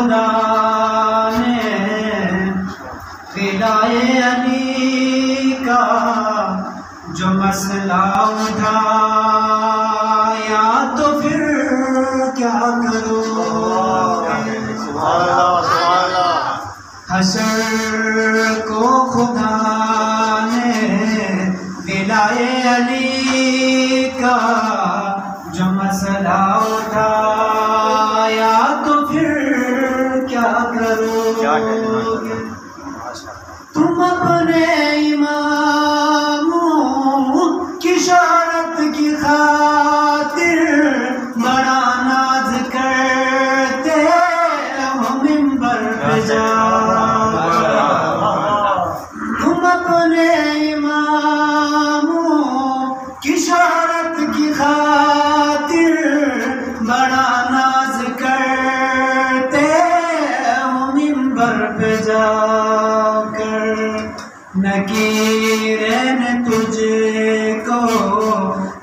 خدا نے فدائے علی کا جو مسئلہ اٹھایا تو پھر کیا کرو حشر کو خدا نے فدائے علی کا جو مسئلہ اٹھایا تو پھر کیا کرو تم اپنے اماموں کی شہرت کی خاطر بڑا ناز کرتے ہو منبر پہ جا تم اپنے اماموں کی شہرت کی خاطر بڑا ناز کرتے ہو منبر پہ جا کر نکیریں نے تجھ کو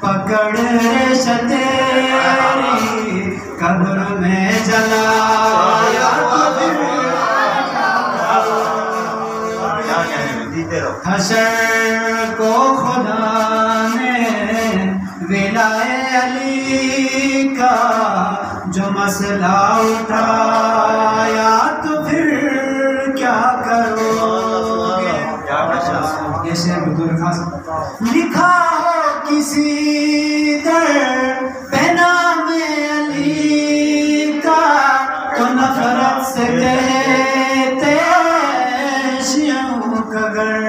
پکڑ ریش تیری قبر میں جلایا حشر کو خدا نے ولائے علی کا جو مسئلہ اٹھایا تو پھر کیا کرو یہ شعر بطور خاص لکھا ہو کسی در پہ نام علی کا تو نفرت سے کہتے شیعوں کا گھر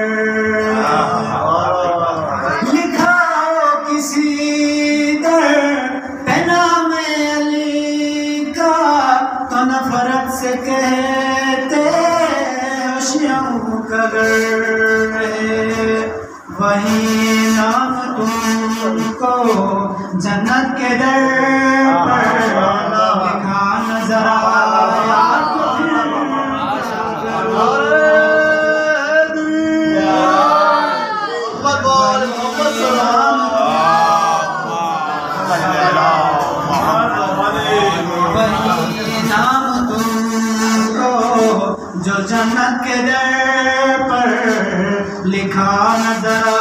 لکھا ہو کسی در پہ نام علی کا تو نفرت سے کہتے شیعوں کا گھر وہی نام تم کو جنت کے در پر لکھا نظر آیا وہی نام تم کو جو جنت کے در پر لکھا نظر